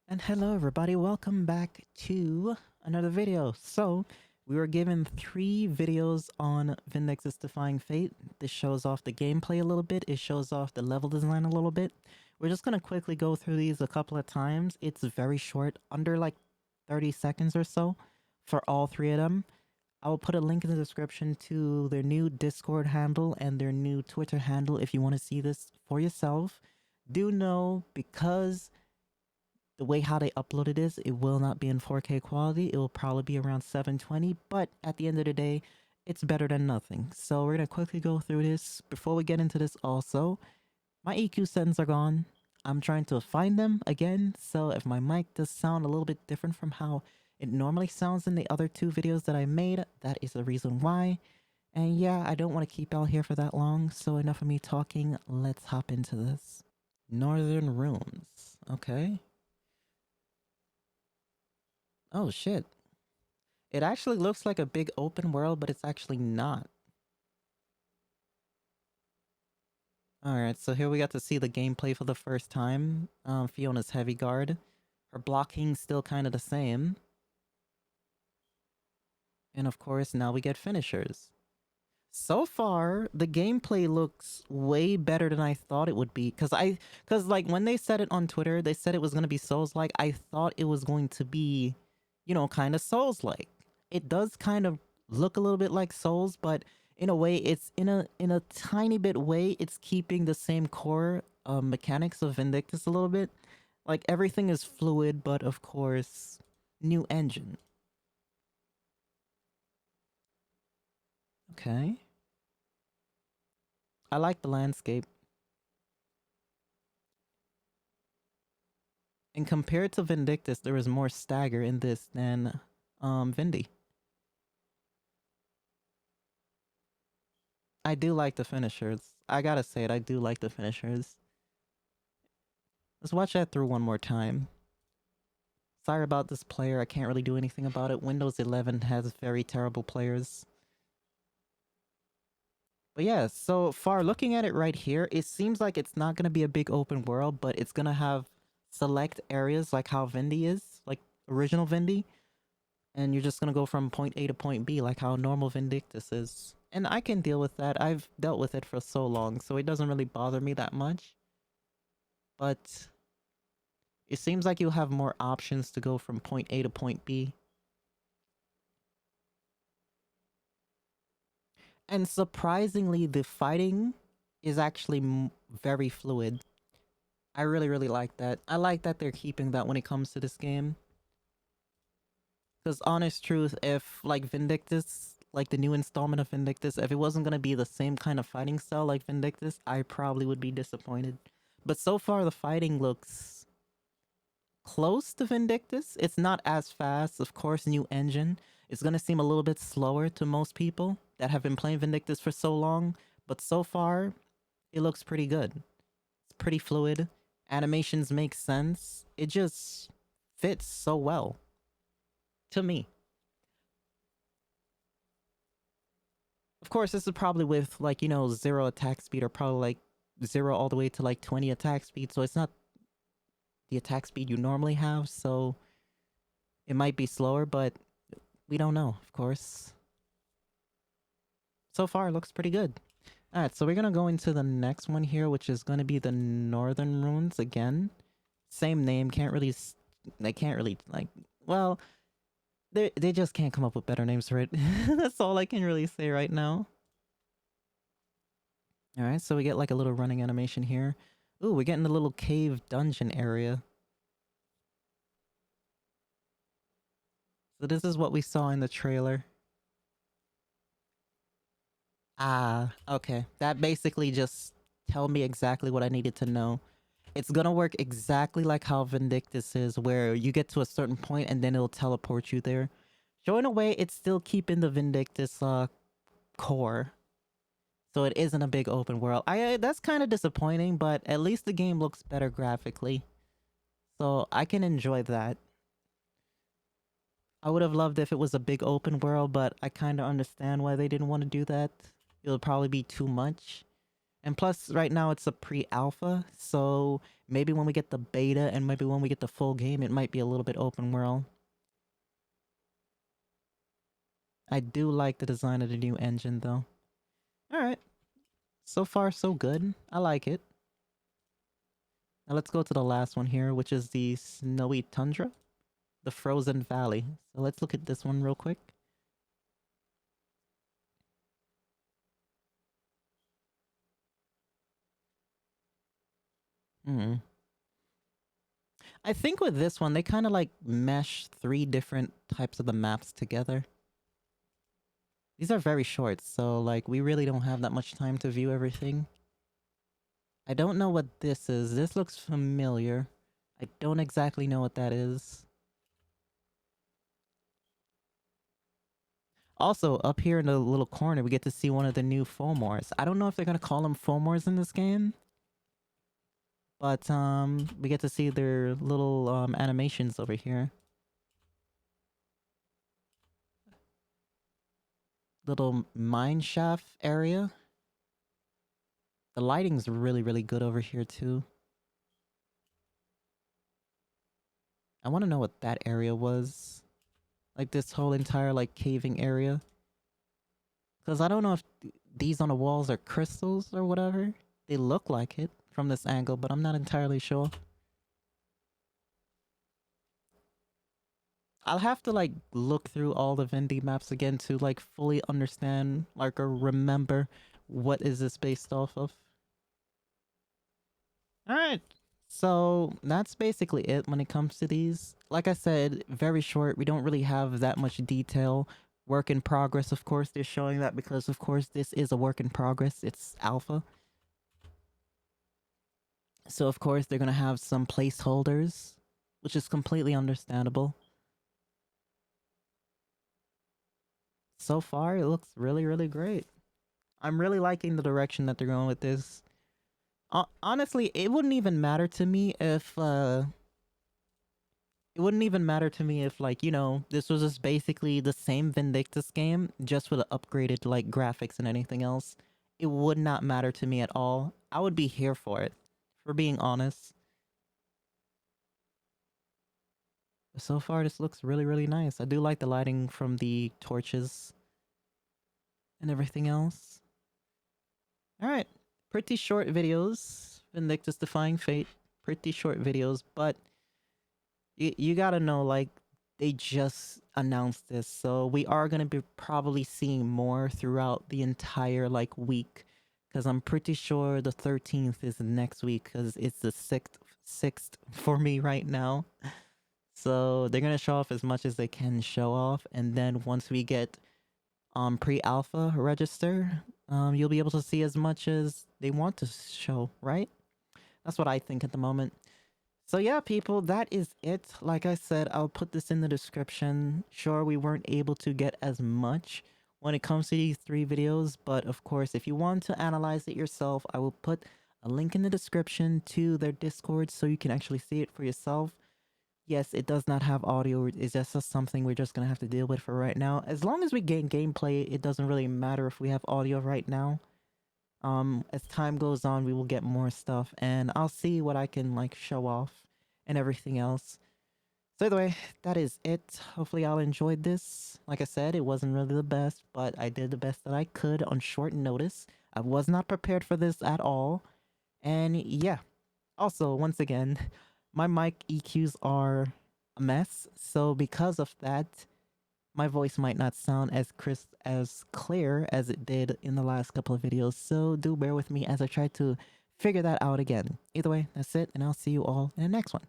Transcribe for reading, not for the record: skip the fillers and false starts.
And hello everybody, welcome back to another video. So, we were given 3 videos on Vindictus Defying Fate. This shows off the gameplay a little bit, it shows off the level design a little bit. We're just gonna quickly go through these a couple of times. It's very short, under like 30 seconds or so for all 3 of them. I will put a link in the description to their new Discord handle and their new Twitter handle if you want to see this for yourself. Do know, because the way how they uploaded this, it will not be in 4K quality. It will probably be around 720, but at the end of the day, it's better than nothing. So we're gonna quickly go through this. Before we get into this also, my EQ settings are gone. I'm trying to find them again, so if my mic does sound a little bit different from how it normally sounds in the other 2 videos that I made, that is the reason why. And yeah, I don't want to keep out here for that long, so enough of me talking, let's hop into this. Northern Runes, okay. Oh shit. It actually looks like a big open world, but it's actually not. Alright, so here we got to see the gameplay for the first time. Fiona's heavy guard. Her blocking's still kind of the same. And of course, now we get finishers. So far, the gameplay looks way better than I thought it would be. Cause like when they said it on Twitter, they said it was gonna be Souls-like. I thought it was going to be, you know, kind of Souls-like. It does kind of look a little bit like Souls, but in a way, it's in a tiny bit way, it's keeping the same core mechanics of Vindictus a little bit. Like everything is fluid, but of course, new engine. Okay. I like the landscape. And compared to Vindictus, there is more stagger in this than Vindy. I do like the finishers. I gotta say it, I do like the finishers. Let's watch that through one more time. Sorry about this player, I can't really do anything about it. Windows 11 has very terrible players. But yeah, so far looking at it right here, it seems like it's not gonna be a big open world, but it's gonna have select areas like how Vindy is, like original Vindy. And you're just gonna go from point A to point B like how normal Vindictus is. And I can deal with that. I've dealt with it for so long, so it doesn't really bother me that much. But it seems like you'll have more options to go from point A to point B. And surprisingly, the fighting is actually very fluid. I really like that. I like that they're keeping that when it comes to this game. Because honest truth, if like Vindictus, like the new installment of Vindictus, if it wasn't gonna be the same kind of fighting style like Vindictus, I probably would be disappointed. But so far the fighting looks close to Vindictus. It's not as fast, of course, new engine. It's gonna seem a little bit slower to most people that have been playing Vindictus for so long, but so far, it looks pretty good. It's pretty fluid. Animations make sense. It just fits so well. To me. Of course, this is probably with, like, you know, 0 attack speed, or probably like 0 all the way to like 20 attack speed, so it's not the attack speed you normally have, so it might be slower, but we don't know, of course. So far, it looks pretty good. Alright, so we're gonna go into the next one here, which is gonna be the Northern Runes again. Same name, they can't really, like, well, they just can't come up with better names for it. That's all I can really say right now. Alright, so we get like a little running animation here. Ooh, we're getting the little cave dungeon area. So this is what we saw in the trailer. Ah, okay. That basically just tell me exactly what I needed to know. It's gonna work exactly like how Vindictus is, where you get to a certain point and then it'll teleport you there. So in a way, it's still keeping the Vindictus core. So it isn't a big open world. That's kind of disappointing, but at least the game looks better graphically. So I can enjoy that. I would have loved if it was a big open world, but I kind of understand why they didn't want to do that. It'll probably be too much. And plus, right now it's a pre-alpha, so maybe when we get the beta and maybe when we get the full game, it might be a little bit open world. I do like the design of the new engine, though. Alright. So far, so good. I like it. Now let's go to the last one here, which is the Snowy Tundra. The Frozen Valley. So let's look at this one real quick. I think with this one, they kind of like mesh 3 different types of the maps together. These are very short, so like we really don't have that much time to view everything. I don't know what this is. This looks familiar. I don't exactly know what that is. Also, up here in the little corner, we get to see one of the new Fomors. I don't know if they're gonna call them Fomors in this game, but we get to see their little animations over here. Little mine shaft area. The lighting's really, really good over here too. I want to know what that area was. Like this whole entire like caving area. Because I don't know if these on the walls are crystals or whatever. They look like it from this angle, but I'm not entirely sure. I'll have to like look through all the Vindy maps again to like fully understand like or remember what is this based off of. Alright, so that's basically it when it comes to these. Like I said, very short. We don't really have that much detail. Work in progress, of course. They're showing that because, of course, this is a work in progress. It's alpha. So, of course, they're going to have some placeholders, which is completely understandable. So far, it looks really, really great. I'm really liking the direction that they're going with this. Honestly, it wouldn't even matter to me if like, you know, this was just basically the same Vindictus game, just with upgraded like graphics and anything else. It would not matter to me at all. I would be here for it, for being honest. So far, this looks really, really nice. I do like the lighting from the torches and everything else. Alright, pretty short videos. Vindictus Defying Fate. Pretty short videos, but you gotta know, like, they just announced this, so we are gonna be probably seeing more throughout the entire, like, week. Because I'm pretty sure the 13th is next week, because it's the 6th for me right now. So they're gonna show off as much as they can show off, and then once we get pre-alpha register, you'll be able to see as much as they want to show, right? That's what I think at the moment. So yeah, people, that is it. Like I said, I'll put this in the description. Sure, we weren't able to get as much when it comes to these 3 videos, but of course, if you want to analyze it yourself, I will put a link in the description to their Discord so you can actually see it for yourself. Yes, it does not have audio. It's just something we're just gonna have to deal with for right now. As long as we gain gameplay, it doesn't really matter if we have audio right now. As time goes on, we will get more stuff, and I'll see what I can like show off and everything else. So either way, that is it. Hopefully y'all enjoyed this. Like I said, it wasn't really the best, but I did the best that I could on short notice. I was not prepared for this at all. And yeah. Also, once again, my mic EQs are a mess, so because of that, my voice might not sound as crisp, as clear as it did in the last couple of videos, so do bear with me as I try to figure that out again. Either way, that's it, and I'll see you all in the next one.